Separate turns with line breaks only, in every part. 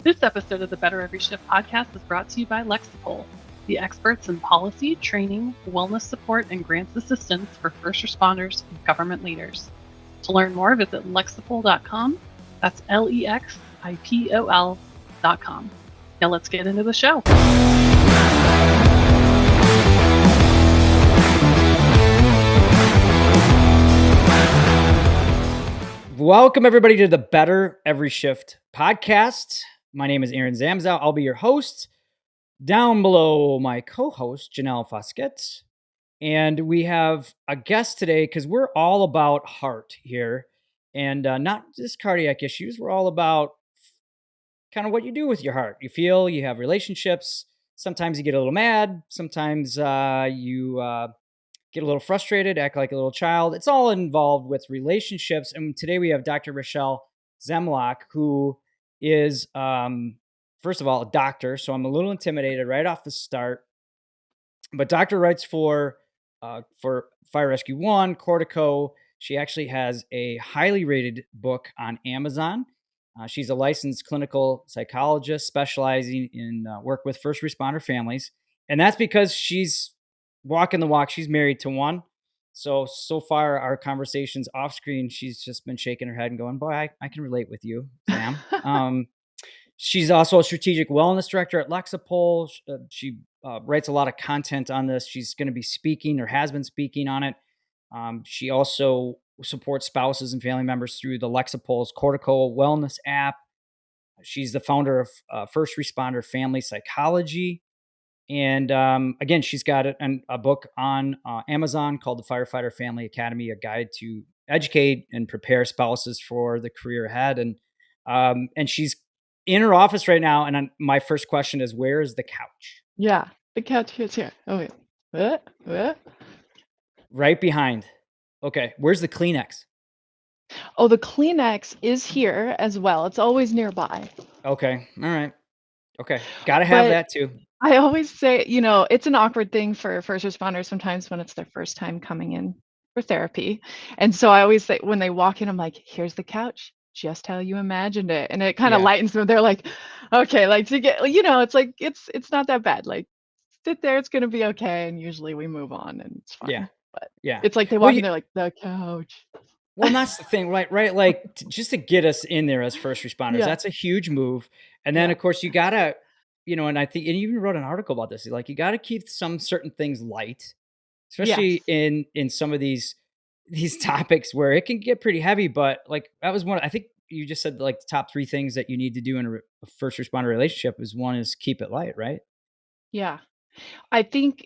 This episode of the Better Every Shift podcast is brought to you by Lexipol, the experts in policy, training, wellness support, and grants assistance for first responders and government leaders. To learn more, visit lexipol.com. That's LEXIPOL.com. Now let's get into the show.
Welcome, everybody, to the Better Every Shift podcast. My name is Aaron Zamzal. I'll be your host. Down below, my co-host, Janelle Fosquet. And we have a guest today because we're all about heart here. And not just cardiac issues. We're all about kind of what you do with your heart. You feel, you have relationships. Sometimes you get a little mad. Sometimes you get a little frustrated, act like a little child. It's all involved with relationships. And today we have Dr. Rachelle Zemlok, who is, first of all, a doctor. So I'm a little intimidated right off the start. But doctor writes for Fire Rescue One, Cortico. She actually has a highly rated book on Amazon. She's a licensed clinical psychologist specializing in work with first responder families. And that's because she's walking the walk. She's married to one. So far, our conversations off screen, she's just been shaking her head and going, boy, I can relate with you, Sam. She's also a strategic wellness director at Lexipol. She writes a lot of content on this. She's going to be speaking or has been speaking on it. She also supports spouses and family members through the Lexipol's Cortical Wellness app. She's the founder of First Responder Family Psychology. And again, she's got a book on Amazon called The Firefighter Family Academy, a guide to educate and prepare spouses for the career ahead. And she's in her office right now. And my first question is, where is the couch?
Yeah, the couch is here. Oh, wait. What?
Right behind. Okay. Where's the Kleenex?
Oh, the Kleenex is here as well. It's always nearby.
Okay. All right. Okay. Got to have
But
that too.
I always say, it's an awkward thing for first responders sometimes when it's their first time coming in for therapy. And so I always say when they walk in, I'm like, here's the couch, just how you imagined it. And it kind of
Yeah.
lightens them. They're like, okay, like to get, it's like, it's not that bad. Like sit there, it's going to be okay. And usually we move on and it's
Yeah.
fine. But
Yeah.
it's like they
Well,
walk in, they're like, the couch.
Well, and that's the thing, right? Right. Like just to get us in there as first responders,
Yeah.
that's a huge move. And then
Yeah.
of course you gotta, and I think, and you even wrote an article about this, like you gotta keep some certain things light, especially
Yes.
in some of these topics where it can get pretty heavy. But like that was one, I think you just said like the top three things that you need to do in a first responder relationship is one is keep it light, right?
Yeah. I think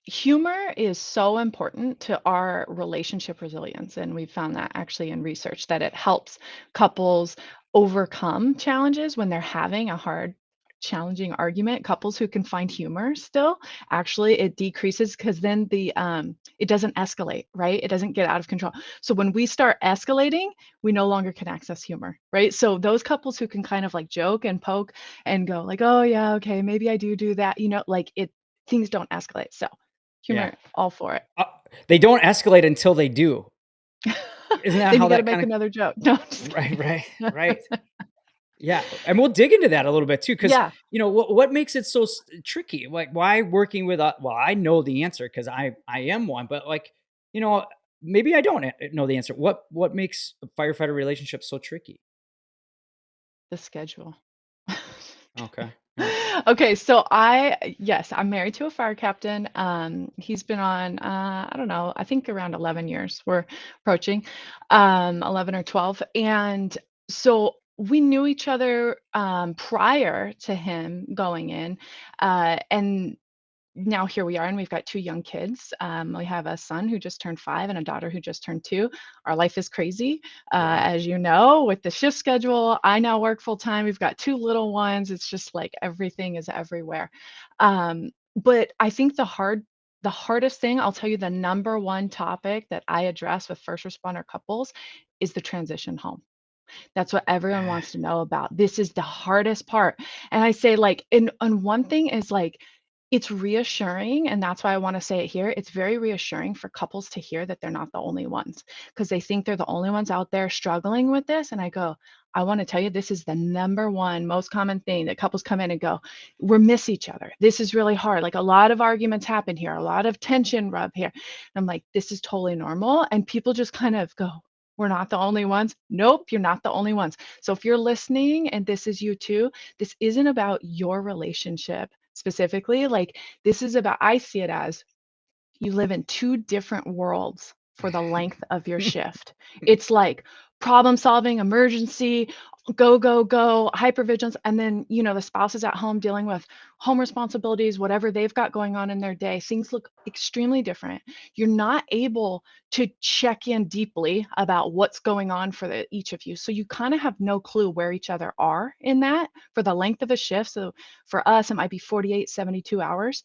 humor is so important to our relationship resilience. And we found that actually in research that it helps couples overcome challenges when they're having a hard, challenging argument. Couples who can find humor still, actually, it decreases because then it doesn't escalate, right? It doesn't get out of control. So when we start escalating, we no longer can access humor, right? So those couples who can kind of like joke and poke and go like, oh yeah, okay, maybe I do that, like things don't escalate. So
Yeah.
humor, all for it.
They don't escalate until they do. Isn't that
Then
how
you got to
that
make
kind of
another joke. No, I'm just
right,
kidding.
right. Yeah, and we'll dig into that a little bit too, because
Yeah.
what makes it so tricky? Like, why working with? Well, I know the answer because I am one, but like, you know, maybe I don't know the answer. What makes a firefighter relationship so tricky?
The schedule.
Okay, yeah,
Okay, so yes, I'm married to a fire captain. He's been on, I don't know, I think around 11 years. We're approaching 11 or 12. And so we knew each other prior to him going in. And now here we are, and we've got two young kids. We have a son who just turned 5 and a daughter who just turned 2. Our life is crazy,
yeah,
as you know, with the shift schedule. I now work full time. We've got 2 little ones. It's just like everything is everywhere. But I think the hardest thing, I'll tell you, the number one topic that I address with first responder couples is the transition home. That's what everyone wants to know about. This is the hardest part. And I say, like, and one thing is like It's reassuring, and that's why I wanna say it here. It's very reassuring for couples to hear that they're not the only ones, because they think they're the only ones out there struggling with this, and I go, "I wanna tell you this is the number one most common thing that couples come in and go, 'We miss each other. This is really hard. Like, a lot of arguments happen here, a lot of tension rub here.'" And I'm like, "This is totally normal," and people just kind of go, "We're not the only ones." Nope, you're not the only ones. So if you're listening and this is you too, this isn't about your relationship specifically. Like, this is about, I see it as you live in two different worlds for the length of your shift. It's like problem solving, emergency, go, go, go, hypervigilance. And then, the spouse is at home dealing with home responsibilities, whatever they've got going on in their day. Things look extremely different. You're not able to check in deeply about what's going on for each of you. So you kind of have no clue where each other are in that for the length of a shift. So for us, it might be 48, 72 hours.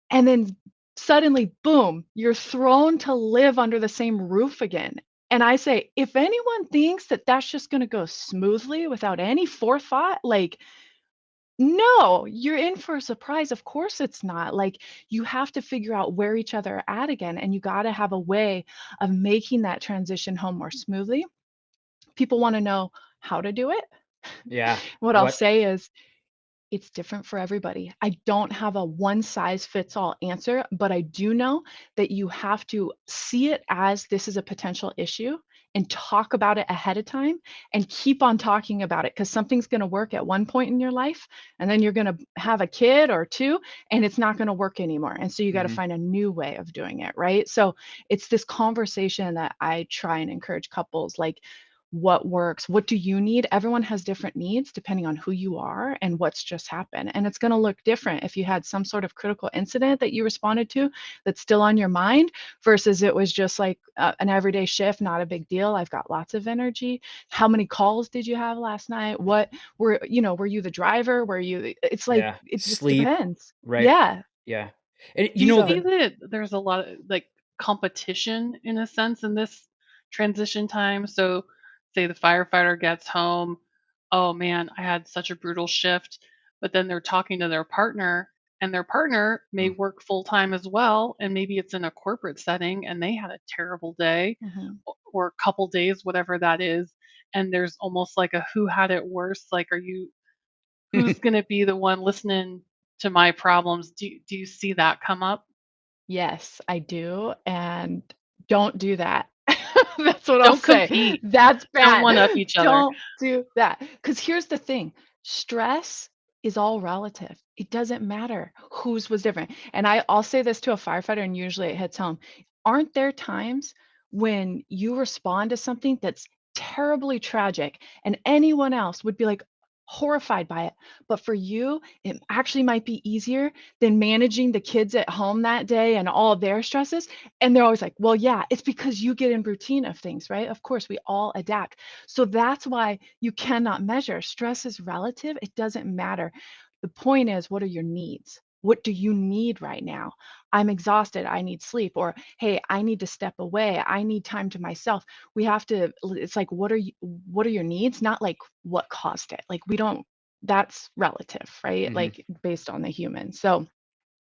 And then suddenly, boom, you're thrown to live under the same roof again. And I say, if anyone thinks that that's just going to go smoothly without any forethought, like, no, you're in for a surprise. Of course it's not. Like, you have to figure out where each other are at again, and you got to have a way of making that transition home more smoothly. People want to know how to do it.
Yeah.
What I'll
What?
say is, it's different for everybody. I don't have a one size fits all answer, but I do know that you have to see it as this is a potential issue and talk about it ahead of time and keep on talking about it, because something's going to work at one point in your life and then you're going to have a kid or two and it's not going to work anymore. And so you got to
Mhm.
find a new way of doing it, right? So it's this conversation that I try and encourage couples, like, what works, what do you need? Everyone has different needs depending on who you are and what's just happened, and it's going to look different if you had some sort of critical incident that you responded to that's still on your mind versus it was just like an everyday shift, not a big deal, I've got lots of energy. How many calls did you have last night? What were you the driver? Were you It's like
Yeah.
it just
Sleep,
depends.
right?
Yeah.
Yeah. And
Do
you
you
know
see
that.
that there's a lot of like competition in a sense in this transition time? So, say the firefighter gets home, oh man, I had such a brutal shift, but then they're talking to their partner, and their partner may
Mm.
work full time as well, and maybe it's in a corporate setting and they had a terrible day
Mhm.
or a couple days, whatever that is. And there's almost like a who had it worse? Like, who's going to be the one listening to my problems? Do you see that come up?
Yes, I do, and don't do that. That's what I'll
Don't
say.
compete.
That's
Don't
bad.
one up each other.
Don't do that. Because here's the thing, stress is all relative. It doesn't matter whose was different. And I'll say this to a firefighter, and usually it hits home. Aren't there times when you respond to something that's terribly tragic and anyone else would be like horrified by it, but for you, it actually might be easier than managing the kids at home that day and all their stresses? And they're always like, well, yeah, it's because you get in routine of things, right? Of course, we all adapt. So that's why you cannot measure. Stress is relative, it doesn't matter. The point is, what are your needs? What do you need right now? I'm exhausted. I need sleep. Or, hey, I need to step away. I need time to myself. We have to, it's like, what are your needs? Not like what caused it. Like, we don't, that's relative, right?
Mhm.
Like, based on the human. So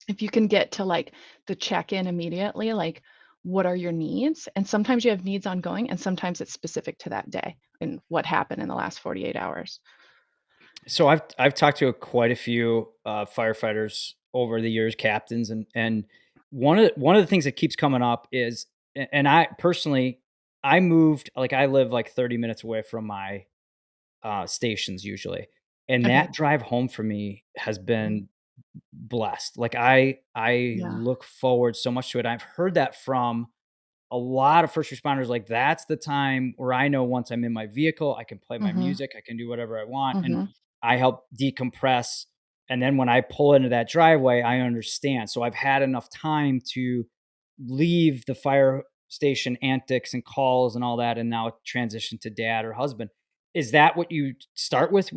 if you can get to like the check-in immediately, like, what are your needs? And sometimes you have needs ongoing, and sometimes it's specific to that day and what happened in the last 48 hours.
So I've talked to quite a few firefighters over the years, captains, and one of the things that keeps coming up is, and I personally, I moved, like, I live like 30 minutes away from my stations usually, and
Okay.
that drive home for me has
Mhm.
been blessed. Like, I
Yeah.
look forward so much to it. I've heard that from a lot of first responders. Like, that's the time where I know once I'm in my vehicle, I can play my
Mhm.
music, I can do whatever I want, and
Mhm.
I help decompress. And then when I pull into that driveway, I understand. So I've had enough time to leave the fire station antics and calls and all that, and now transition to dad or husband. Is that what you start with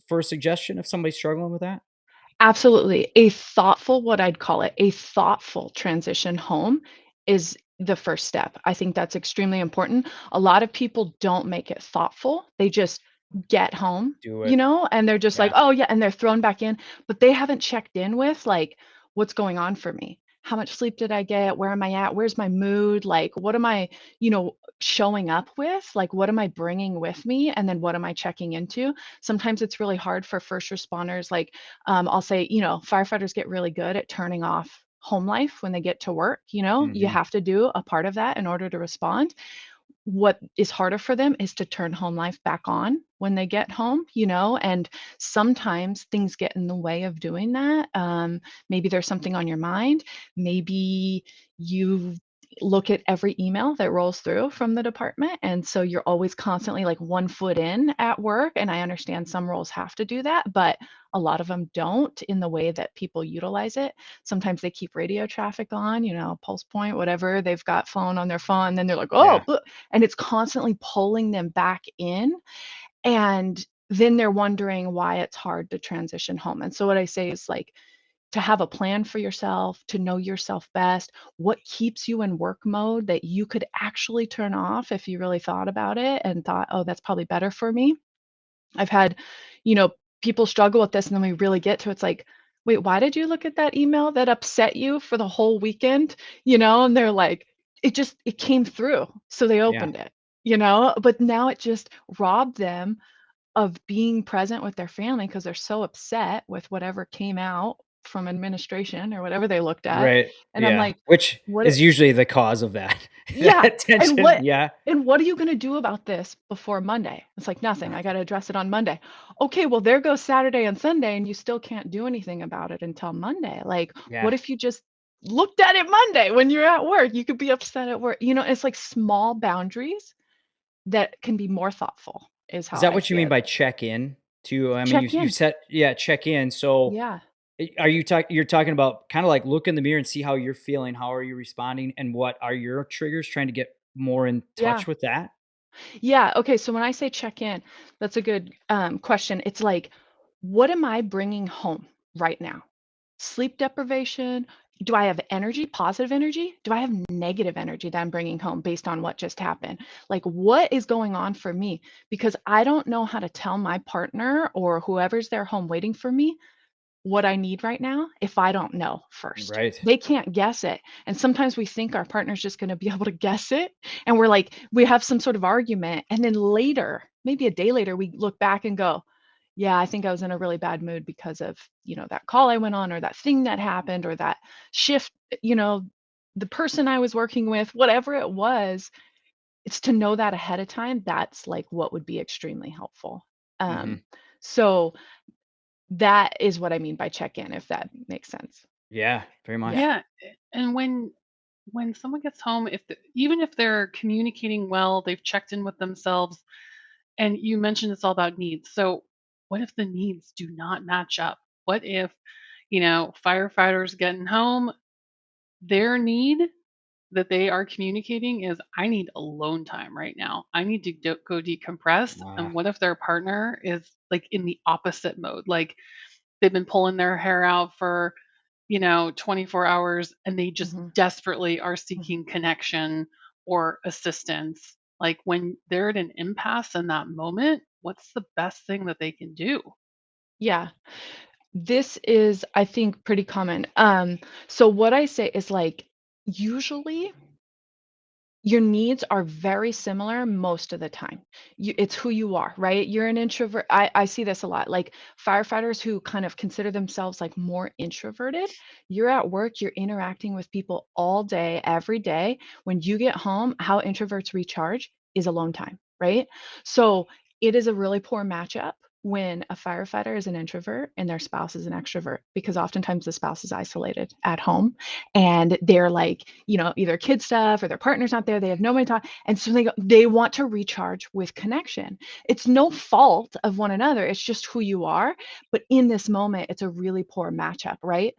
for a suggestion if somebody's struggling with that?
Absolutely. A thoughtful, what I'd call it, a thoughtful transition home is the first step. I think that's extremely important. A lot of people don't make it thoughtful. They just get home,
Do it.
and they're just like,
Yeah.
"Oh, yeah," and they're thrown back in, but they haven't checked in with, like, what's going on for me? How much sleep did I get? Where am I at? Where's my mood? Like, what am I, showing up with? Like, what am I bringing with me? And then what am I checking into? Sometimes it's really hard for first responders. Like, I'll say, firefighters get really good at turning off home life when they get to work. You
Hmm.
have to do a part of that in order to respond. What is harder for them is to turn home life back on when they get home, and sometimes things get in the way of doing that. Maybe there's something on your mind. Maybe you look at every email that rolls through from the department. And so you're always constantly like one foot in at work. And I understand some roles have to do that, but a lot of them don't in the way that people utilize it. Sometimes they keep radio traffic on, pulse point, whatever. They've got phone on their phone. And then they're like, oh,
Yeah.
and it's constantly pulling them back in. And then they're wondering why it's hard to transition home. And so what I say is like, to have a plan for yourself, to know yourself best, what keeps you in work mode that you could actually turn off if you really thought about it and thought, oh, that's probably better for me. I've had, you know, people struggle with this and then we really get to it's like, wait, why did you look at that email that upset you for the whole weekend? And they're like, it came through. So they
Yeah.
opened it, but now it just robbed them of being present with their family because they're so upset with whatever came out from administration or whatever they looked at.
Right.
And I'm
Yeah.
like,
Which
what
is usually the cause of that
yeah,
that
and
tension.
what
Yeah.
and what are you gonna do about this before Monday? It's like, "Nothing, I
Nothing.
gotta address it on Monday." Okay, well, there goes Saturday and Sunday, and you still can't do anything about it until Monday. Like,
Yeah.
what if you just looked at it Monday when you're at work? You could be upset at work. It's like small boundaries that can be more thoughtful is
Is
how
that
I
what you
see
mean
it.
by check in too? I mean,
Check
you
in.
said, yeah, check in. So
Yeah.
are you you're talking about kind of like look in the mirror and see how you're feeling, how are you responding, and what are your triggers, trying to get more in
Yeah.
touch with that?
Yeah. Okay. So when I say check in, that's a good question. It's like, what am I bringing home right now? Sleep deprivation? Do I have energy, positive energy? Do I have negative energy that I'm bringing home based on what just happened? Like, what is going on for me? Because I don't know how to tell my partner or whoever's there home waiting for me what I need right now if I don't know first.
Right.
They can't guess it. And sometimes we think our partner's just going to be able to guess it. And we're like, we have some sort of argument. And then later, maybe a day later, we look back and go, yeah, I think I was in a really bad mood because of, that call I went on or that thing that happened or that shift, the person I was working with, whatever it was, it's to know that ahead of time. That's like what would be extremely helpful.
Hmm.
So that is what I mean by check-in, if that makes sense.
Yeah, very
Yeah.
much.
Yeah, and when someone gets home, even if they're communicating well, they've checked in with themselves, and you mentioned it's all about needs. So, what if the needs do not match up? What if, firefighters getting home, their need that they are communicating is, I need alone time right now. I need to go decompress.
Uh,
And what if their partner is like in the opposite mode? Like they've been pulling their hair out for 24 hours and they just
Mhm,
desperately are
mhm.
seeking connection or assistance. Like when they're at an impasse in that moment, what's the best thing that they can do?
Yeah. This is, I think, pretty common. So what I say is, like, usually your needs are very similar most of the time. It's who you are, right? You're an introvert. I see this a lot. Like firefighters who kind of consider themselves like more introverted. You're at work, you're interacting with people all day, every day. When you get home, how introverts recharge is alone time, right? So it is a really poor matchup when a firefighter is an introvert and their spouse is an extrovert, because oftentimes the spouse is isolated at home and they're like, either kid stuff or their partner's not there, they have nobody to talk, and so they want to recharge with connection. It's no fault of one another, it's just who you are, but in this moment it's a really poor matchup, right?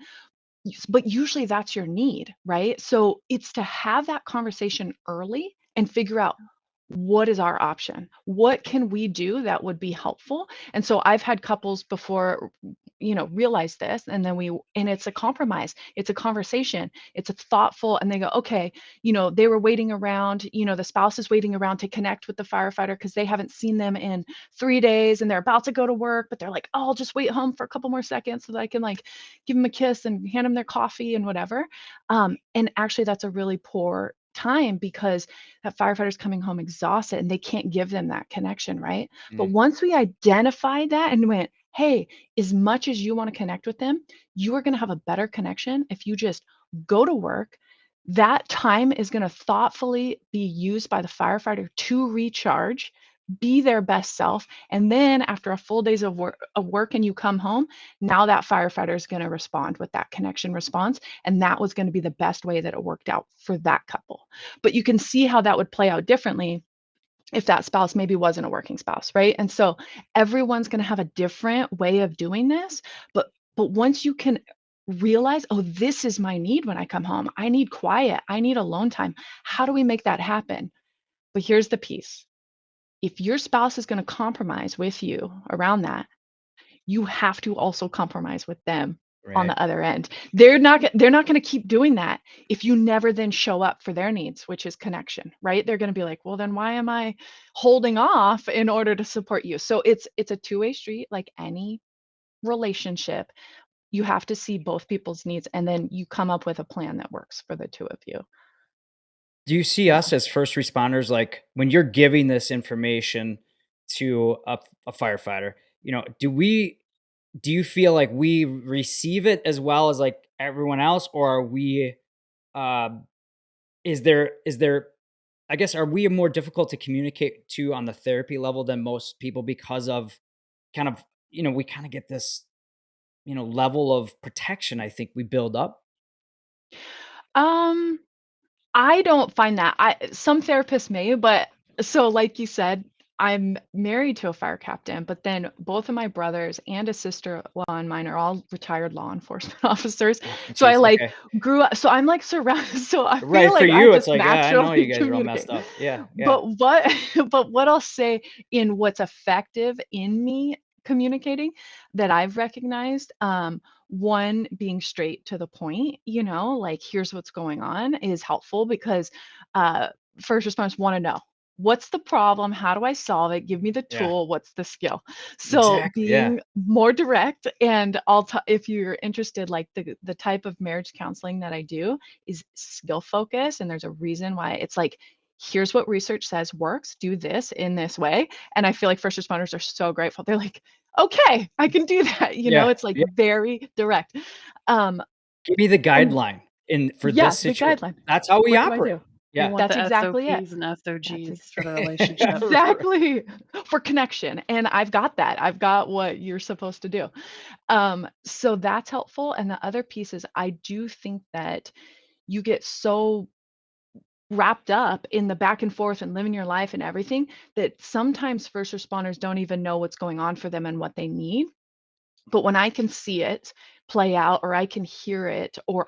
But usually that's your need, right? So it's to have that conversation early and figure out, what is our option? What can we do that would be helpful? And so I've had couples before, realize this, and and it's a compromise. It's a conversation. It's a thoughtful, and they go, okay, they were waiting around, the spouse is waiting around to connect with the firefighter because they haven't seen them in 3 days and they're about to go to work, but they're like, oh, I'll just wait home for a couple more seconds so that I can like give them a kiss and hand them their coffee and whatever. And actually that's a really poor time because that firefighter's coming home exhausted and they can't give them that connection, right? But once we identified that and went, hey, as much as you want to connect with them, you are going to have a better connection if you just go to work. That time is going to thoughtfully be used by the firefighter to recharge, be their best self. And then after a full days of work and you come home, now that firefighter is going to respond with that connection response. And that was going to be the best way that it worked out for that couple. But you can see how that would play out differently if that spouse maybe wasn't a working spouse, right? And so everyone's going to have a different way of doing this, but once you can realize, oh, this is my need when I come home. I need quiet. I need alone time. How do we make that happen? But here's the piece. If your spouse is going to compromise with you around that, you have to also compromise with them on
Right.
the other end. They're not going to keep doing that if you never then show up for their needs, which is connection, right? They're going to be like, well, then why am I holding off in order to support you? So it's a two-way street, like any relationship. You have to see both people's needs and then you come up with a plan that works for the two of you.
Do you see
Yeah.
us as first responders, like when you're giving this information to a firefighter, do you feel like we receive it as well as like everyone else, or are we, uh, is there, I guess, are we more difficult to communicate to on the therapy level than most people because of kind of, we kind of get this, level of protection I think we build up?
Um, I don't find that. Some therapists may, but so like you said, I'm married to a fire captain, but then both of my brothers and a sister-in-law and mine are all retired law enforcement officers.
Oh,
So I
jeez,
like
okay.
grew up, so I'm like surrounded, so I feel
Right, for
like I
you, it's
just
like, "Yeah, I know you
naturally
guys are all messed
communicate.
up." Yeah, yeah.
But what but what I'll say in what's effective in me communicating that I've recognized, one, being straight to the point, like, "Here's what's going on," is helpful because, uh, first responders wanna know, "What's the problem? How do I solve it? Give me the
Yeah,
tool. What's the skill?" So,
exactly, yeah.
being more direct, and if you're interested, like, the type of marriage counseling that I do is skill focused, and there's a reason why. It's like, "Here's what research says works. Do this in this way." And I feel like first responders are so grateful. They're like, "Okay, I can do that."
Yeah,
It's like
yeah.
very direct. Um,
Give me the
and
guideline in for
yeah,
this
the
situation.
guideline.
That's how we
What do I
operate.
do?
They
Yeah.
want
That's
the
exactly it.
SOPs and
That's
SOGs for the relationship.
exactly for connection. And I've got that. I've got what you're supposed to do. So that's helpful. And the other piece is I do think that you get so wrapped up in the back and forth and living your life and everything that sometimes first responders don't even know what's going on for them and what they need. But when I can see it play out or I can hear it or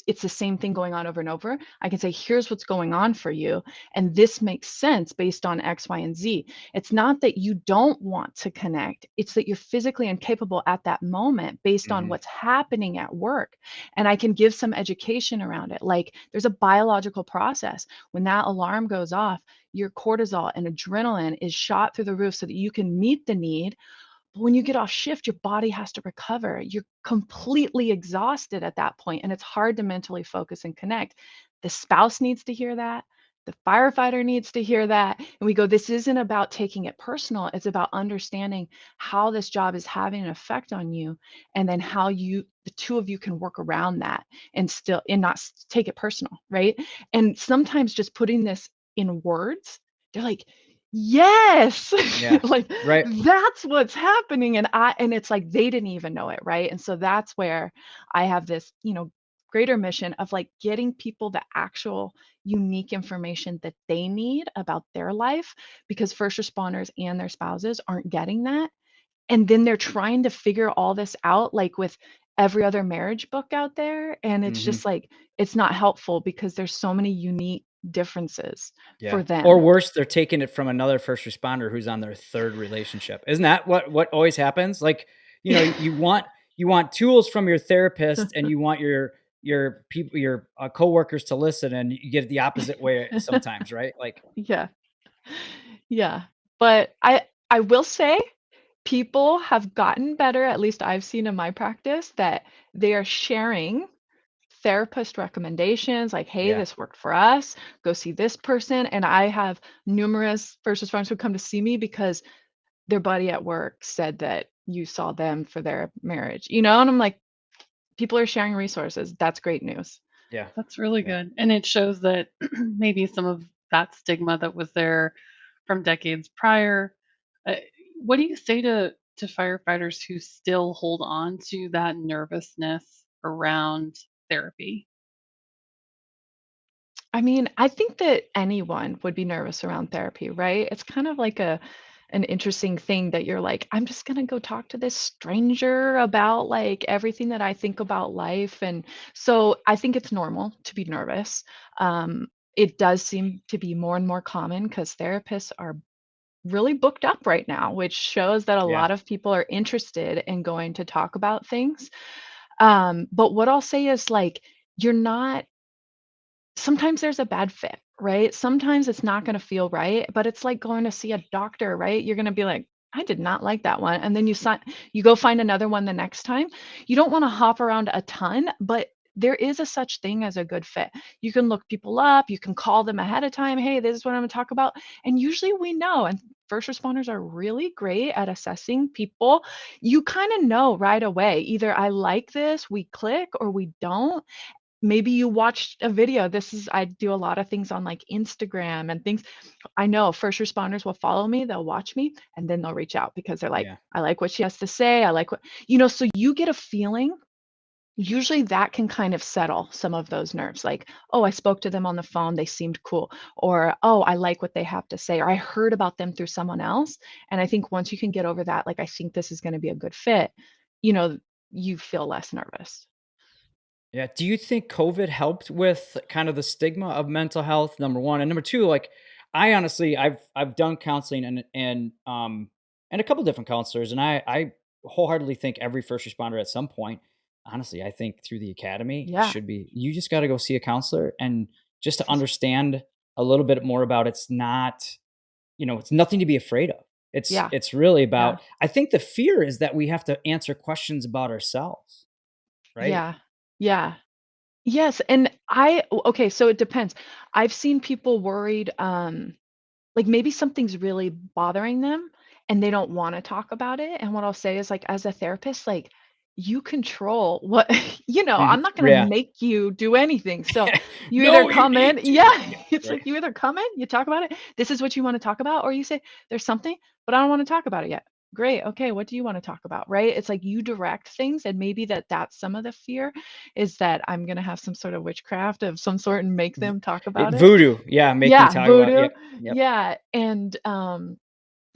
it's the same thing going on over and over, I can say, here's what's going on for you. And this makes sense based on X, Y, and Z. It's not that you don't want to connect, it's that you're physically incapable at that moment based on
Mhm.
what's happening at work. And I can give some education around it. Like there's a biological process. When that alarm goes off, your cortisol and adrenaline is shot through the roof so that you can meet the need. But when you get off shift, your body has to recover. You're completely exhausted at that point, and it's hard to mentally focus and connect. The spouse needs to hear that. The firefighter needs to hear that. And we go, this isn't about taking it personal. It's about understanding how this job is having an effect on you, and then how the two of you can work around that and not take it personal, right? And sometimes just putting this in words, they're like, yes,
Yeah.
like
Right.
that's what's happening. And it's like they didn't even know it, right? And so that's where I have this, greater mission of like getting people the actual unique information that they need about their life because first responders and their spouses aren't getting that. And then they're trying to figure all this out like with every other marriage book out there. And it's
Mhm.
just like, it's not helpful because there's so many unique differences
Yeah.
for
Or
them.
worse, they're taking it from another first responder who's on their 3rd relationship. Isn't that what always happens? Like, you want tools from your therapist and you want your people your, coworkers to listen, and you get it the opposite way sometimes, right? Like,
Yeah. Yeah. But I will say people have gotten better, at least I've seen in my practice, that they are sharing therapist recommendations like, "Hey,
yeah,
this worked for us. Go see this person." And I have numerous first responders who come to see me because their buddy at work said that you saw them for their marriage, and I'm like, people are sharing resources. That's great news.
yeah,
That's really
yeah.
good. And it shows that maybe some of that stigma that was there from decades prior. Uh, what do you say to firefighters who still hold on to that nervousness around therapy?
I mean, I think that anyone would be nervous around therapy, right? It's kind of like an interesting thing that you're like, I'm just gonna go talk to this stranger about like everything that I think about life. And so I think it's normal to be nervous. It does seem to be more and more common because therapists are really booked up right now, which shows that a
Yeah.
lot of people are interested in going to talk about things. But what I'll say is like, you're not sometimes there's a bad fit, right? Sometimes it's not gonna feel right, but it's like going to see a doctor, right? You're gonna be like, "I did not like that one," and then you go find another one the next time. You don't wanna hop around a ton, but there is a such thing as a good fit. You can look people up, you can call them ahead of time, "Hey, this is what I'm gonna talk about," and usually we know, and first responders are really great at assessing people. You kinda know right away, either I like this, we click, or we don't. Maybe you watched a video. This is I do a lot of things on, like, Instagram and things. I know first responders will follow me, they'll watch me, and then they'll reach out because they're like,
Yeah.
"I like what she has to say, I like what" so you get a feeling. Usually that can kind of settle some of those nerves, like, "Oh, I spoke to them on the phone, they seemed cool," or, "Oh, I like what they have to say," or, "I heard about them through someone else," and I think once you can get over that, like, "I think this is gonna be a good fit," you know, you feel less nervous.
Yeah. Do you think COVID helped with kind of the stigma of mental health? Number one, and number two, like, I honestly, I've done counseling and a couple different counselors, and I wholeheartedly think every first responder at some point, honestly, I think through the academy
Yeah.
should be. You just got to go see a counselor and just to understand a little bit more about. It's not, it's nothing to be afraid of. It's
Yeah.
it's really
Yeah.
about. I think the fear is that we have to answer questions about ourselves, right?
Yeah. Yeah. Yes, and okay, so it depends. I've seen people worried, like maybe something's really bothering them and they don't wanna talk about it, and what I'll say is, like, as a therapist, like, you control what
Mhm.
I'm not gonna
Yeah.
make you do anything, so you either
No, you
come
need
in
to.
yeah,
Yeah,
it's
right.
like you either come in, you talk about it, "This is what you wanna talk about," or you say, "There's something, but I don't wanna talk about it yet." "Great, okay, what do you wanna talk about?" Right? It's like you direct things, and maybe that's some of the fear is that I'm gonna have some sort of witchcraft of some sort and make them talk about it.
Voodoo, yeah, make me
Yeah,
talk about
voodoo.
yep, yep,
Yeah, and,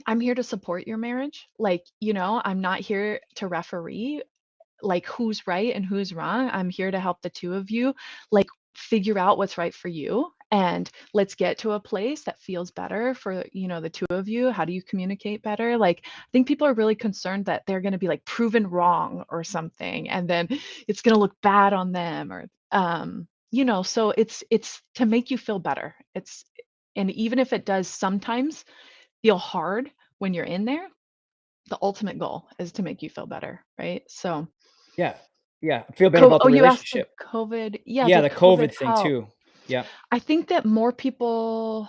I'm here to support your marriage. Like, I'm not here to referee, like, who's right and who's wrong. I'm here to help the 2 of you, like, figure out what's right for you, and let's get to a place that feels better for, the 2 of you. How do you communicate better? Like, I think people are really concerned that they're gonna be, like, proven wrong or something, and then it's gonna look bad on them or, so it's to make you feel better. And even if it does sometimes feel hard when you're in there, the ultimate goal is to make you feel better, right? So
yeah, yeah, feel better about the
You asked the
relationship.
COVID. Yeah,
Yeah,
did
the
COVID
COVID thing
help?
too. Yep,
I think that more people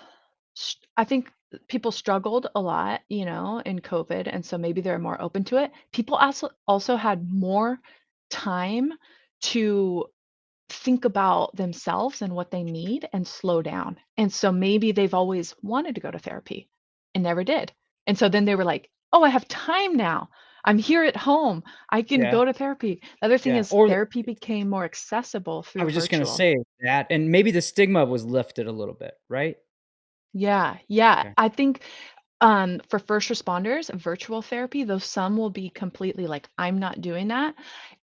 I think people struggled a lot, in COVID, and so maybe they're more open to it. People also had more time to think about themselves and what they need and slow down. And so maybe they've always wanted to go to therapy and never did. And so then they were like, "Oh, I have time now. I'm here at home. I can
yeah,
go to therapy." The other thing
yeah,
is
or the
therapy became more accessible
I
through
was just gonna
virtual.
say that, and maybe the stigma was lifted a little bit, right?
Yeah, yeah.
Okay.
I think for first responders, virtual therapy, though some will be completely like, I'm not doing that,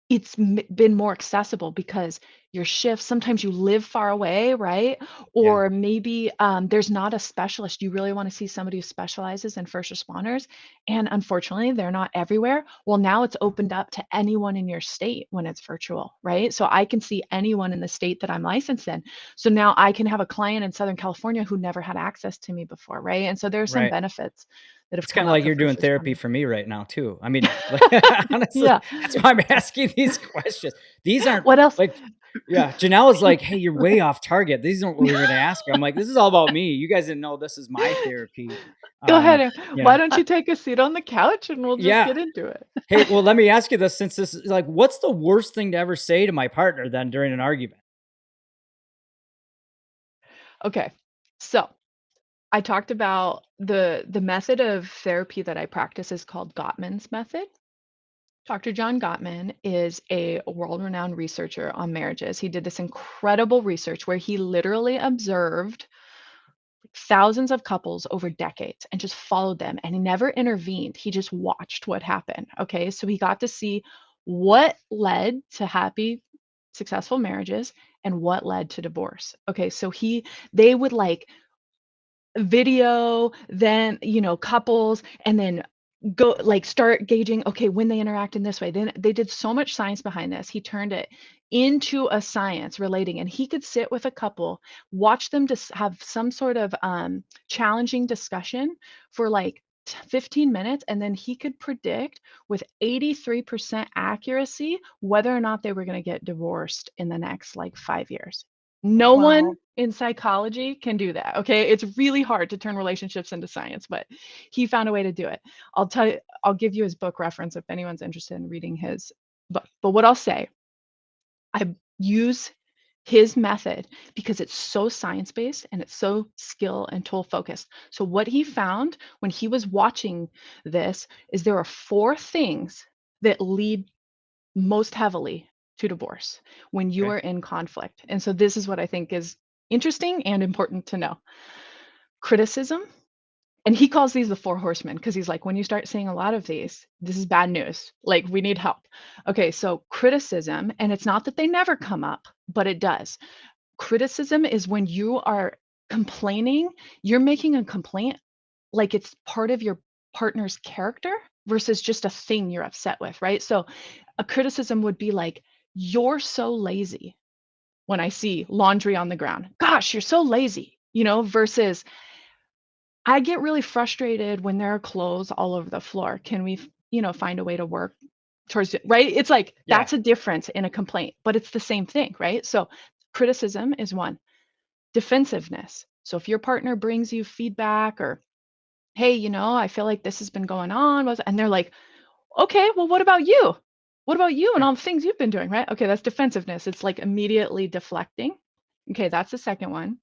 it's been more accessible because your shifts. Sometimes you live far away, right?
Yeah.
Or maybe there's not a specialist. You really want to see somebody who specializes in first responders. And unfortunately, they're not everywhere. Well, now it's opened up to anyone in your state when it's virtual, right? So I can see anyone in the state that I'm licensed in. So now I can have a client in Southern California who never had access to me before, right? And so there are some
Right.
benefits that have
It's kind
come
of
out
like
for
you're doing
first
therapy
responders.
for me right now too. I mean, like, honestly,
Yeah.
that's why I'm asking these questions. These aren't
What else?
like, yeah, Janelle is like, hey, you're way off target. These aren't what we were going to ask her. I'm like, this is all about me. You guys didn't know this is my therapy.
Go ahead.
Yeah,
Why don't you take a seat on the couch and we'll just
yeah.
get into it?
Hey, well, let me ask you this, since this is like, what's the worst thing to ever say to my partner then during an argument?
Okay. So I talked about the method of therapy that I practice is called Gottman's method. Dr. John Gottman is a world-renowned researcher on marriages. He did this incredible research where he literally observed thousands of couples over decades and just followed them, and he never intervened. He just watched what happened. Okay. So he got to see what led to happy, successful marriages and what led to divorce. Okay. So they would like video, then, couples, and then go like start gauging, okay, when they interact in this way. Then they did so much science behind this. He turned it into a science relating, and he could sit with a couple, watch them just have some sort of challenging discussion for like 15 minutes, and then he could predict with 83% accuracy whether or not they were going to get divorced in the next like 5 years. No one
Wow.
in psychology can do that. Okay. It's really hard to turn relationships into science, but he found a way to do it. I'll give you his book reference if anyone's interested in reading his book. But what I'll say, I use his method because it's so science based and it's so skill and tool focused. So, what he found when he was watching this is there are four things that lead most heavily to divorce when you
Okay.
are in conflict. And so this is what I think is interesting and important to know. Criticism, and he calls these the four horsemen because he's like, when you start seeing a lot of these, this is bad news. Like, we need help. Okay, so criticism, and it's not that they never come up, but it does. Criticism is when you are complaining, you're making a complaint like it's part of your partner's character versus just a thing you're upset with, right? So a criticism would be like, "You're so lazy." When I see laundry on the ground, "Gosh, you're so lazy," versus, "I get really frustrated when there are clothes all over the floor. Can we, find a way to work towards it?" Right? It's like
Yeah.
that's a difference in a complaint, but it's the same thing, right? So criticism is one. Defensiveness. So if your partner brings you feedback or, "Hey, I feel like this has been going on," and they're like, "Okay, well, what about you? What about you and
Yeah.
all the things you've been doing?" Right? Okay, that's defensiveness. It's like immediately deflecting. Okay, that's the second one.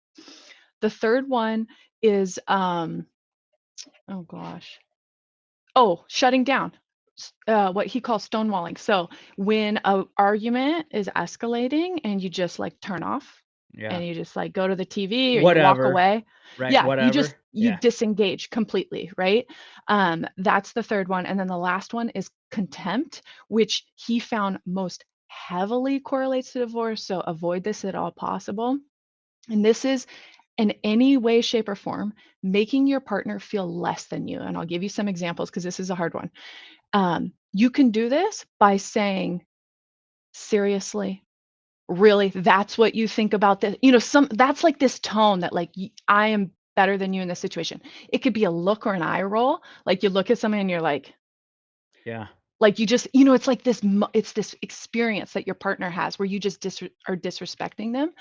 The third one is, oh gosh. Oh, shutting down. What he calls stonewalling. So when a argument is escalating and you just like turn off
Yeah.
and you just like go to the TV or you walk
Whatever.
away.
Right.
Yeah,
Whatever.
you
Yeah.
disengage completely, right? That's the third one. And then the last one is contempt, which he found most heavily correlates to divorce. So avoid this at all possible. And this is in any way, shape, or form, making your partner feel less than you. And I'll give you some examples because this is a hard one. You can do this by saying, "Seriously, really, that's what you think about this?" That's like this tone that like I am better than you in this situation. It could be a look or an eye roll. Like you look at somebody and you're
Yeah.
like you just, it's like it's this experience that your partner has where you just are disrespecting them.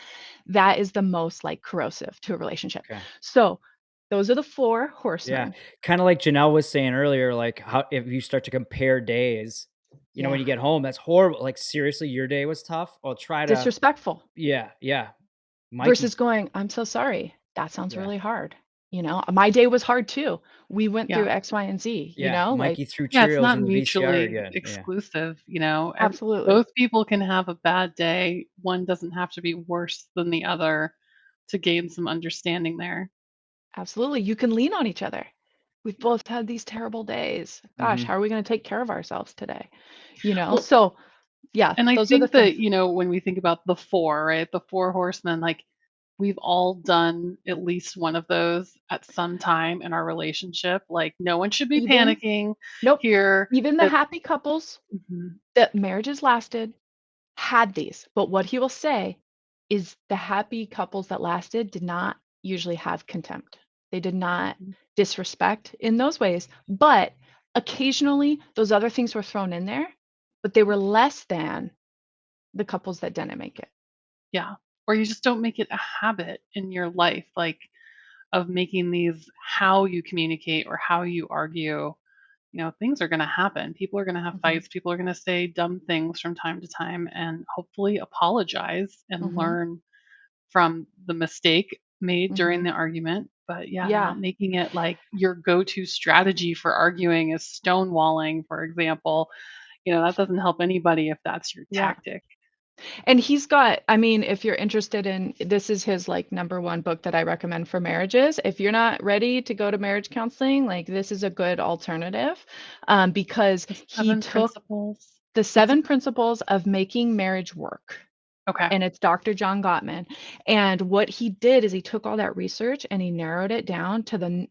That is the most like corrosive to a relationship.
Okay.
So those are the four
Yeah.
horsemen.
Kind of like Janelle was saying earlier, like how if you start to compare days, when
Yeah.
you get home, that's horrible. Like, seriously, your day was tough. I'll try to,
Disrespectful.
yeah, yeah.
Versus
Mikey's,
going, "I'm so sorry. That sounds
yeah,
really hard." My day was hard too. We went
Yeah.
through X, Y, and Z,
yeah.
like
Mikey threw
Yeah, it's
Cheerios
not
in the VCR
mutually
again. Yeah.
exclusive,
absolutely.
both people can have a bad day. One doesn't have to be worse than the other to gain some understanding there.
Absolutely. You can lean on each other. We've both had these terrible days. Gosh,
Hmm.
how are we going to take care of ourselves today?
Well,
So Yeah,
And I
those are the
think
things.
that, when we think about the four, right? The four horsemen, like we've all done at least one of those at some time in our relationship. Like no one should be
Even
panicking
nope,
here
even the
that
happy couples
Mhm.
that marriages lasted had these. But what he will say is the happy couples that lasted did not usually have contempt. They did not
Mhm.
disrespect in those ways, but occasionally those other things were thrown in there, but they were less than the couples that didn't make it.
Yeah. Or you just don't make it a habit in your life, like of making these how you communicate or how you argue. Things are going to happen. People are going to have
Mhm,
fights. People are going to say dumb things from time to time and hopefully apologize and
mhm,
learn from the mistake made during
mhm.
the argument. But yeah,
Yeah,
not making it like your go to strategy for arguing is stonewalling, for example. That doesn't help anybody if that's your
yeah.
tactic.
And he's got, I mean, if you're interested in, this is his like number one book that I recommend for marriages. If you're not ready to go to marriage counseling, like this is a good alternative, because
The
he
seven
took
principles.
the
What's it?
7 principles of making marriage work.
Okay.
And it's Dr. John Gottman. And what he did is he took all that research and he narrowed it down to the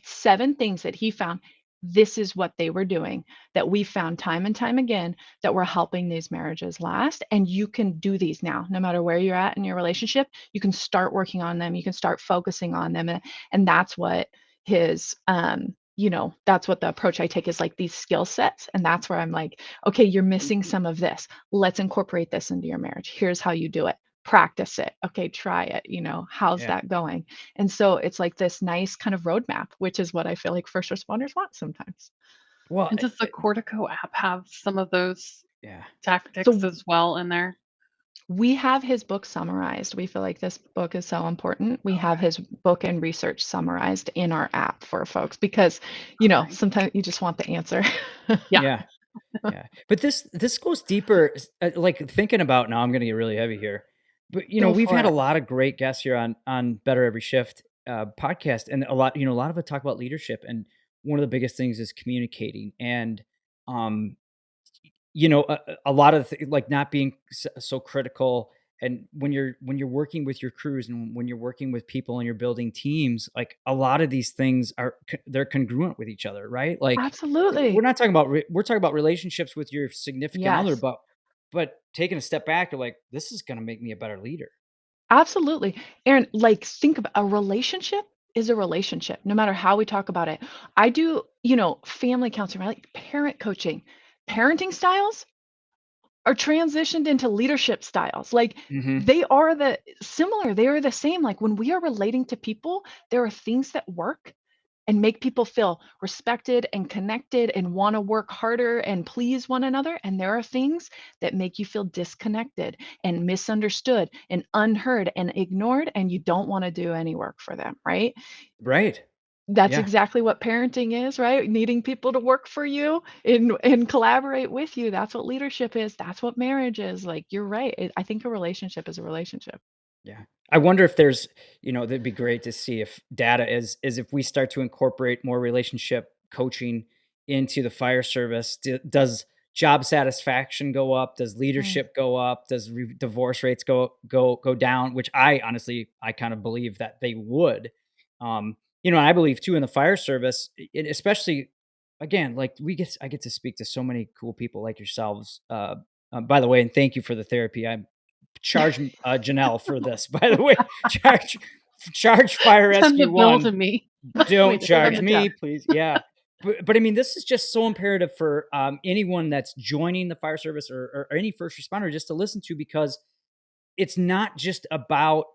7 things that he found. This is what they were doing that we found time and time again that were helping these marriages last. And you can do these now, no matter where you're at in your relationship. You can start working on them. You can start focusing on them. And that's what his, that's what the approach I take is like these skill sets. And that's where I'm like, okay, you're missing some of this. Let's incorporate this into your marriage. Here's how you do it. Practice it. Okay, try it. How's
Yeah.
that going? And so it's like this nice kind of roadmap, which is what I feel like first responders want sometimes.
Well,
And does the Cortico app have some of those
yeah.
tactics
So
as well in there?
we have his book summarized. We feel like this book is so important. We have
Okay.
his book and research summarized in our app for folks because,
Okay.
sometimes you just want the answer.
Yeah.
Yeah. Yeah. But this goes deeper. Like thinking about now, I'm going to get really heavy here. But
Go
we've
for
had a
it.
lot of great guests here on Better Every Shift podcast, and a lot of it talk about leadership, and one of the biggest things is communicating, and um, a lot of like not being so critical. And when you're working with your crews and when you're working with people and you're building teams, like a lot of these things they're congruent with each other, right? Like we're
Absolutely.
not talking about we're talking about relationships with your significant other,
Yes.
but taking a step back, you're like, this is going to make me a better leader.
Absolutely. Aaron, like think about a relationship is a relationship, no matter how we talk about it. I do, family counseling, right? Like parent coaching. Parenting styles are transitioned into leadership styles. Like
Hmm.
they are the similar, they are the same. Like when we are relating to people, there are things that work and make people feel respected and connected and want to work harder and please one another. And there are things that make you feel disconnected and misunderstood and unheard and ignored, and you don't want to do any work for them, right?
Right.
That's
Yeah.
exactly what parenting is, right? Needing people to work for you and collaborate with you. That's what leadership is. That's what marriage is. Like you're right. I think a relationship is a relationship.
Yeah. I wonder if there's, that'd be great to see if data is if we start to incorporate more relationship coaching into the fire service, does job satisfaction go up? Does
Mm,
leadership go up? Does divorce rates go down? Which I honestly, I kind of believe that they would. And I believe too in the fire service, especially again, like I get to speak to so many cool people like yourselves. By the way, and thank you for the therapy. I'm charge Janelle for this, by the way. Charge Fire
Send the
Rescue
bill
One.
to me.
Don't
we say that
charge
to
me,
Jeff.
please. Yeah. But I mean, this is just so imperative for anyone that's joining the fire service or any first responder just to listen to, because it's not just about,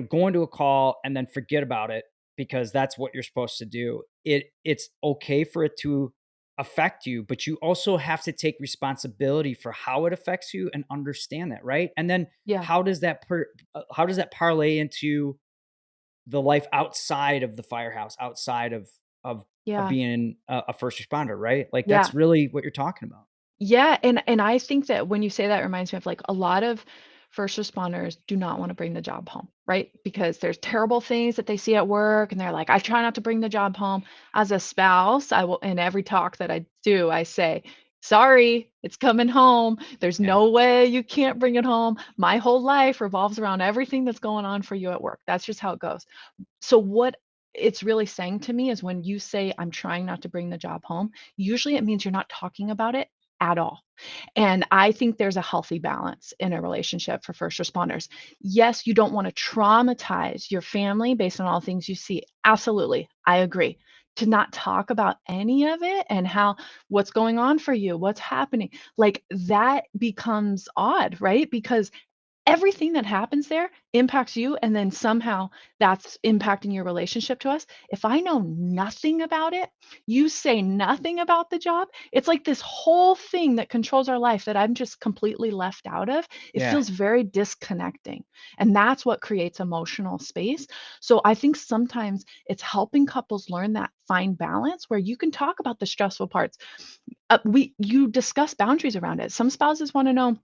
going to a call and then forget about it because that's what you're supposed to do. It's okay for it to affect you, but you also have to take responsibility for how it affects you and understand that, right? And then
Yeah.
how does that parlay into the life outside of the firehouse, outside of
Yeah.
being a first responder, right? Like
Yeah.
that's really what you're talking about.
Yeah, and I think that when you say that, it reminds me of like a lot of first responders do not want to bring the job home, right? Because there's terrible things that they see at work and they're like, I try not to bring the job home. As a spouse, I will in every talk that I do, I say, Sorry, it's coming home. There's
Yeah.
no way you can't bring it home. My whole life revolves around everything that's going on for you at work. That's just how it goes. So what it's really saying to me is when you say, I'm trying not to bring the job home, usually it means you're not talking about it at all. And I think there's a healthy balance in a relationship for first responders. Yes, you don't want to traumatize your family based on all things you see. Absolutely. I agree. To not talk about any of it and how what's going on for you, what's happening, like that becomes odd, right? Because everything that happens there impacts you, and then somehow that's impacting your relationship to us. If I know nothing about it, you say nothing about the job, it's like this whole thing that controls our life that I'm just completely left out of. It
Yeah.
feels very disconnecting, and that's what creates emotional space. So I think sometimes it's helping couples learn that fine balance where you can talk about the stressful parts. We you discuss boundaries around it. Some spouses want to know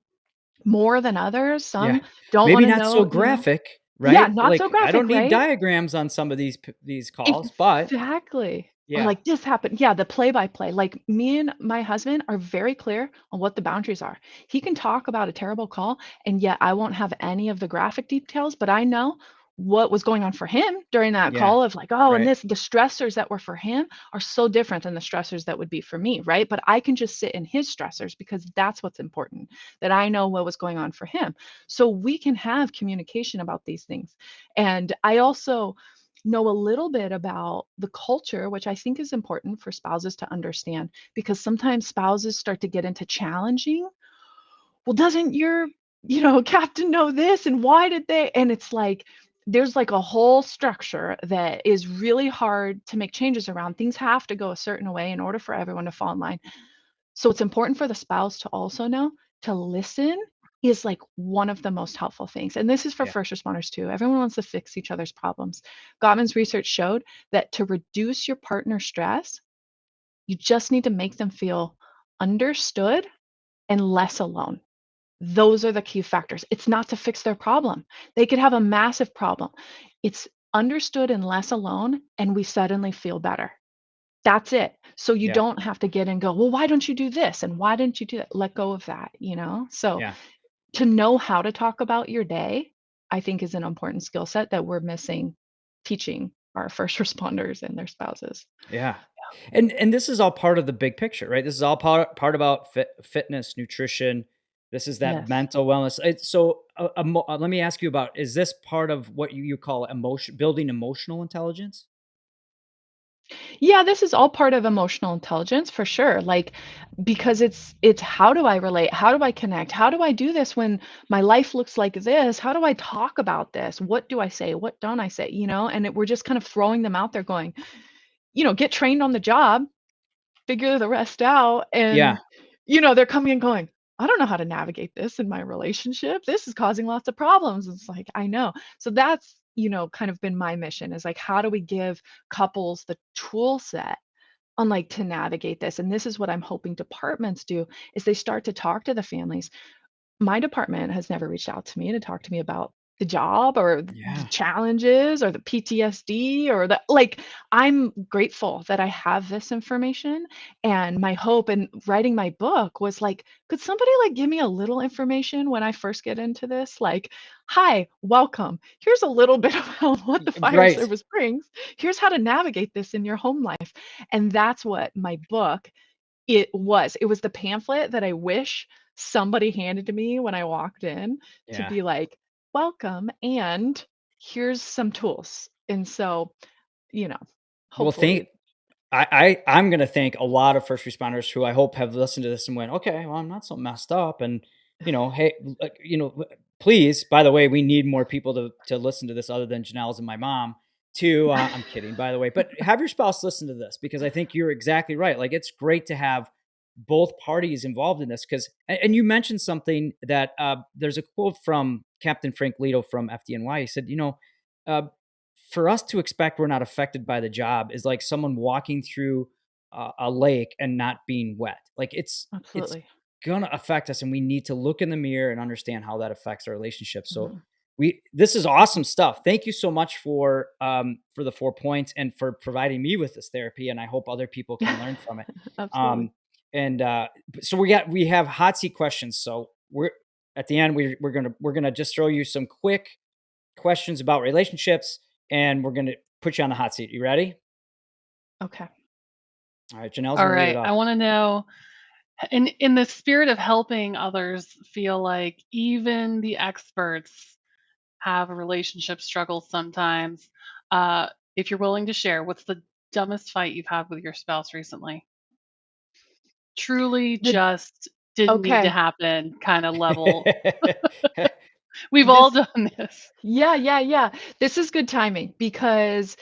more than others,
Yeah.
some don't
Maybe
wanna
not so
know,
graphic,
Yeah,
right?
not so
Like, I don't
graphic,
need
right?
diagrams on some of these calls, but
Exactly. Or
yeah.
like, "This happened." Yeah, the play by play. Like, me and my husband are very clear on what the boundaries are. He can talk about a terrible call, and yet I won't have any of the graphic details, but I know what was going on for him during that
Yeah.
call of like, "Oh, and
Right.
this" the stressors that were for him are so different than the stressors that would be for me, right? But I can just sit in his stressors because that's what's important, that I know what was going on for him. So we can have communication about these things. And I also know a little bit about the culture, which I think is important for spouses to understand because sometimes spouses start to get into challenging. Well, doesn't your, captain know this and why did they? And it's like there's like a whole structure that is really hard to make changes around. Things have to go a certain way in order for everyone to fall in line. So it's important for the spouse to also know to listen is like one of the most helpful things. And this is for
Yeah.
first responders too. Everyone wants to fix each other's problems. Gottman's research showed that to reduce your partner's stress, you just need to make them feel understood and less alone. Those are the key factors. It's not to fix their problem. They could have a massive problem. It's understood and less alone, and we suddenly feel better. That's it. So you
Yeah.
don't have to get and go, "Well, why don't you do this? And why didn't you do that?" Let go of that, you know? So
Yeah.
to know how to talk about your day, I think is an important skill set that we're missing teaching our first responders and their spouses.
Yeah. And this is all part of the big picture, right? This is all part about fitness, nutrition. This is that
Yes.
mental wellness. So, let me ask you about: is this part of what you call emotion, building emotional intelligence?
Yeah, this is all part of emotional intelligence for sure. Like because it's how do I relate? How do I connect? How do I do this when my life looks like this? How do I talk about this? What do I say? What don't I say? We're just kind of throwing them out there going, get trained on the job, figure the rest out.
Yeah.
And, they're coming and going, I don't know how to navigate this in my relationship. This is causing lots of problems. It's like, I know. So that's, kind of been my mission is like, how do we give couples the tool set on like to navigate this? And this is what I'm hoping departments do is they start to talk to the families. My department has never reached out to me to talk to me about the job or the
Yeah.
challenges or the PTSD or the like. I'm grateful that I have this information, and my hope in writing my book was like, could somebody like give me a little information when I first get into this? Like, hi, welcome. Here's a little bit about what the fire
Right.
service brings. Here's how to navigate this in your home life. And that's what my book it was. It was the pamphlet that I wish somebody handed to me when I walked in to
Yeah.
be like, "Welcome, and here's some tools." And so, you know,
Well,
hopefully
I'm gonna thank a lot of first responders who I hope have listened to this and went, "Okay, well, I'm not so messed up." And, hey, like, please, by the way, we need more people to listen to this other than Janelle's and my mom too. I'm kidding, by the way, but have your spouse listen to this because I think you're exactly right. Like, it's great to have both parties involved in this because, and you mentioned something that there's a quote from Captain Frank Leto from FDNY. He said, uh, for us to expect we're not affected by the job is like someone walking through a lake and not being wet. Like it's
absolutely.
gonna affect us, and we need to look in the mirror and understand how that affects our relationship. So
Mhm.
this is awesome stuff. Thank you so much for the 4 points and for providing me with this therapy, and I hope other people can learn from it. Um,
Absolutely.
And so we have hot seat questions. So we're at the end, we're gonna just throw you some quick questions about relationships, and we're gonna put you on the hot seat. You ready?
Okay.
All right, Janelle's
All
gonna lead it
right. I
off.
want to know, in the spirit of helping others feel like even the experts have a relationship struggles sometimes, uh, if you're willing to share, what's the dumbest fight you've had with your spouse recently? Truly
The
just didn't need to
okay.
happen kind of level. We've all
This
done this.
Yeah, yeah, yeah. This is good timing because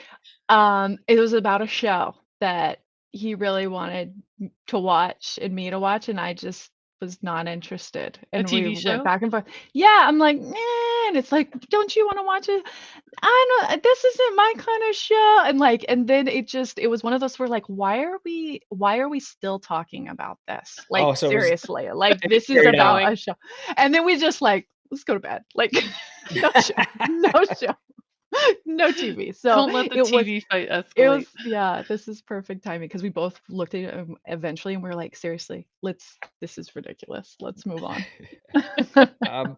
it was about a show that he really wanted to watch and me to watch, and I just was not interested.
A
And we
TV
went
show?
back and forth. Yeah, I'm like, "Nah," and it's like, "Don't you want to watch it?" I don't, this isn't my kind of show. And like, and then it was one of those where like, why are we still talking about this? Like,
Oh, so it was
seriously, like
it
this is
carried
about
on.
Ongoing.
a show. And then we just like, let's go to bed. Like, no show, no show, no TV. So
Don't let the
it was,
TV fight escalate.
yeah, this is perfect timing because we both looked at it eventually and we are like, seriously, this is ridiculous. Let's move on.
Um,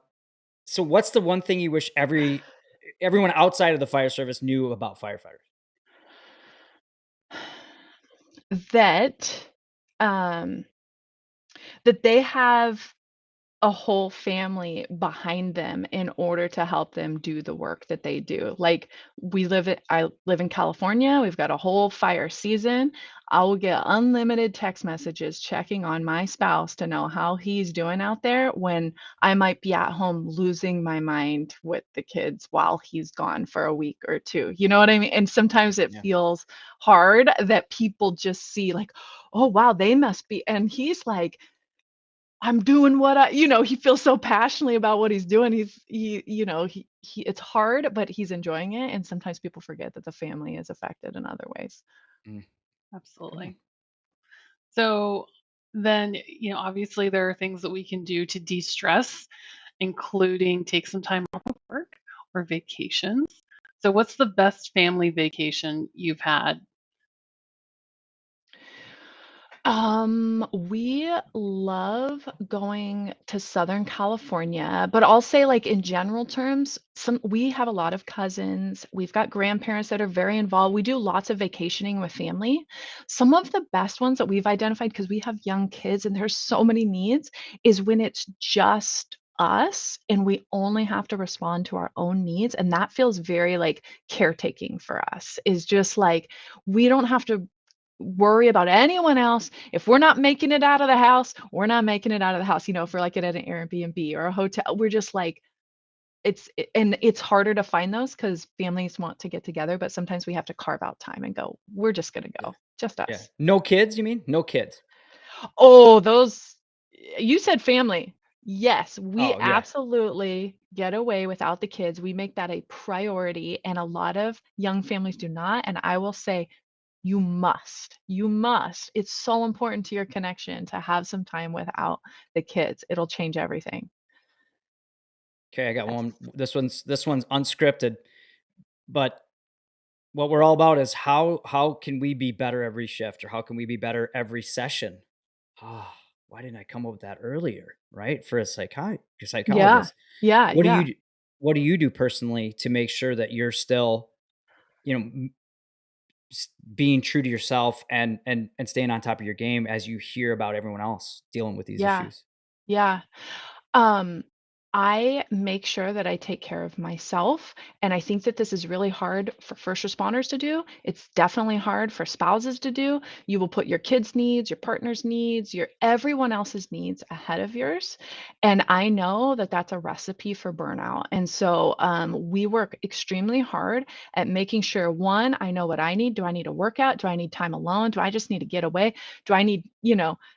so what's the one thing you wish everyone outside of the fire service knew about firefighters?
That, um, that they have a whole family behind them in order to help them do the work that they do. Like I live in California, we've got a whole fire season. I will get unlimited text messages checking on my spouse to know how he's doing out there when I might be at home losing my mind with the kids while he's gone for a week or two. You know what I mean? And sometimes it
Yeah.
feels hard that people just see like, "Oh wow, they must be." And he's like, I'm doing what he feels so passionately about what he's doing. He it's hard, but he's enjoying it, and sometimes people forget that the family is affected in other ways.
Mm, yeah.
Absolutely. So then, obviously there are things that we can do to de-stress, including take some time off of work or vacations. So what's the best family vacation you've had?
We love going to Southern California, but I'll say like in general terms, we have a lot of cousins. We've got grandparents that are very involved. We do lots of vacationing with family. Some of the best ones that we've identified because we have young kids and there's so many needs is when it's just us and we only have to respond to our own needs, and that feels very like caretaking for us. Is just like we don't have to worry about anyone else. If we're not making it out of the house, we're not making it out of the house. If we're like at an Airbnb or a hotel, we're just like and it's harder to find those because families want to get together, but sometimes we have to carve out time and go, we're just gonna
Yeah.
go, just
Yeah.
us.
No kids, you mean? No kids.
Oh, those you said family. Yes, we
Oh, yeah.
absolutely get away without the kids. We make that a priority, and a lot of young families do not. And I will say, you must. You must. It's so important to your connection to have some time without the kids. It'll change everything.
Okay, I got
Yes.
one. This one's unscripted, but what we're all about is how can we be better every shift, or how can we be better every session? Ah, why didn't I come up with that earlier? Right? For a
Yeah.
psychologist.
Yeah,
What do
yeah.
you what do you do personally to make sure that you're still, you know, being true to yourself and staying on top of your game as you hear about everyone else dealing with these
Yeah.
issues?
Yeah. Um, I make sure that I take care of myself, and I think that this is really hard for first responders to do. It's definitely hard for spouses to do. You will put your kids' needs, your partner's needs, your everyone else's needs ahead of yours, and I know that that's a recipe for burnout. And so, we work extremely hard at making sure, one, I know what I need. Do I need a workout? Do I need time alone? Do I just need to get away? Do I need,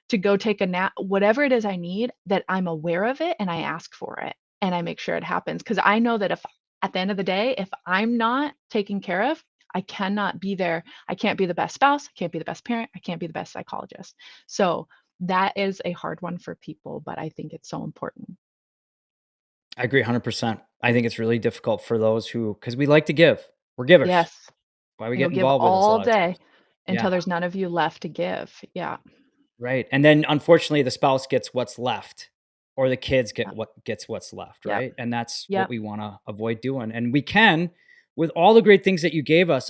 to go take a nap, whatever it is I need, that I'm aware of it and I ask for it and I make sure it happens. Because I know that if at the end of the day, if I'm not taken care of, I cannot be there. I can't be the best spouse. I can't be the best parent. I can't be the best psychologist. So that is a hard one for people, but I think it's so important.
I agree 100%. I think it's really difficult for those who, because we like to give. We're givers.
Yes.
Why we
And you'll
get
give
involved with this a
all
lot of
day
times.
until
Yeah.
there's none of you left to give. Yeah.
Right. And then unfortunately the spouse gets what's left or the kids
Yeah.
gets what's left,
Yep.
right? And that's what
Yep.
we want to avoid doing. And we can with all the great things that you gave us.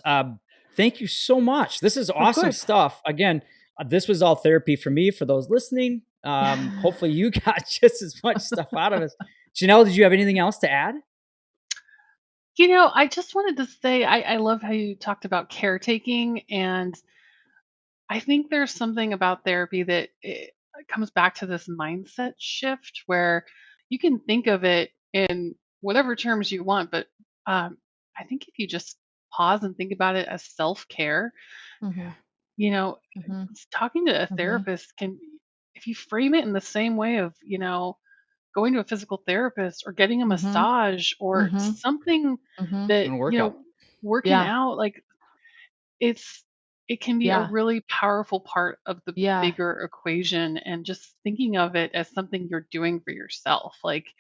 Thank you so much. This is
Of
awesome
course.
stuff. Again, this was all therapy for me for those listening. Hopefully you got just as much stuff out of us. Janelle, did you have anything else to add?
I just wanted to say I love how you talked about caretaking, and I think there's something about therapy that it comes back to this mindset shift where you can think of it in whatever terms you want, but um, I think if you just pause and think about it as self care,
Mhm.
you know,
Mhm.
talking to a
Mhm.
therapist can, if you frame it in the same way of, going to a physical therapist or getting a
Mhm.
massage or
Mhm.
something
Mhm.
that,
Doing a workout.
working
Yeah.
out, like it's it can be a
Yeah.
really powerful part of the
Yeah.
bigger equation, and just thinking of it as something you're doing for yourself. Like, you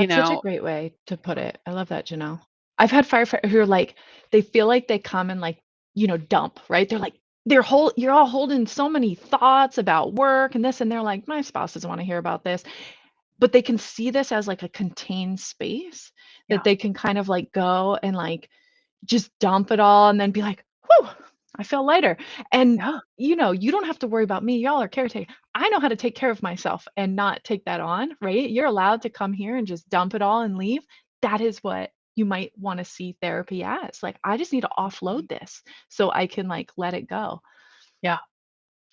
That's such a
know,
great way to put it. I love that, Janelle. I've had firefighters who are like, they feel like they come and like, dump, right? They're like, you're all holding so many thoughts about work and this, and they're like, my spouse doesn't want to hear about this. But they can see this as like a contained space that
yeah,
they can kind of like go and like just dump it all and then be like, "Whew, I feel lighter." And,
yeah,
you don't have to worry about me, y'all are caretaking. I know how to take care of myself and not take that on, right? You're allowed to come here and just dump it all and leave. That is what you might wanna see therapy as. Like, I just need to offload this so I can, like, let it go.
yeah,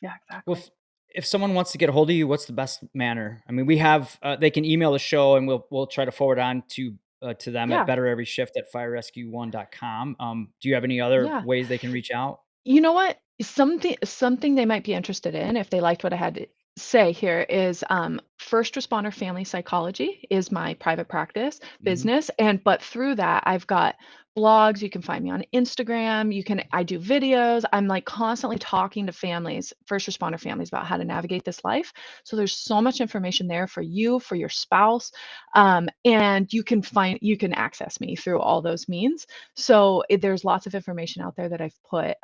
yeah,
Well,
exactly.
if someone wants to get a hold of you, what's the best manner? I mean, we have they can email the show, and we'll try to forward on to them at
Yeah,
bettereveryshift@firerescue1.com. Do you have any other
yeah.
ways they can reach out?
You know what? Something they might be interested in if they liked what I had to say here is first responder family psychology is my private practice
Mhm.
business, and but through that I've got blogs. You can find me on Instagram. I do videos. I'm like constantly talking to families, first responder families, about how to navigate this life. So there's so much information there for you, for your spouse, and you can access me through all those means. So there's lots of information out there that I've put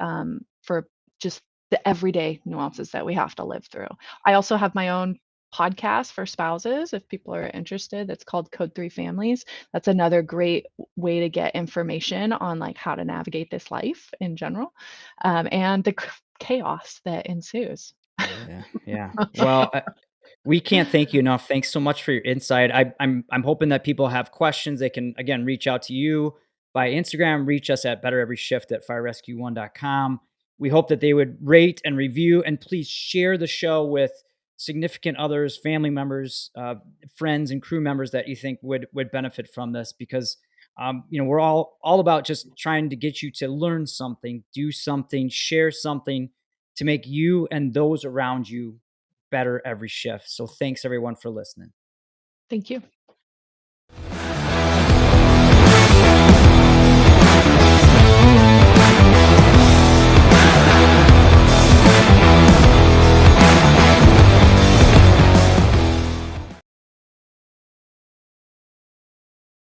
for just the everyday nuances that we have to live through. I also have my own podcast for spouses if people are interested. That's called Code 3 Families. That's another great way to get information on like how to navigate this life in general, and the chaos that ensues.
Yeah, yeah. Well, we can't thank you enough. Thanks so much for your insight. I'm hoping that people have questions. They can again reach out to you by Instagram. Reach us at bettereveryshift@firerescue1.com. We hope that they would rate and review, and please share the show with significant others, family members, friends, and crew members that you think would benefit from this. Because we're all about just trying to get you to learn something, do something, share something to make you and those around you better every shift. So thanks everyone for listening.
Thank you.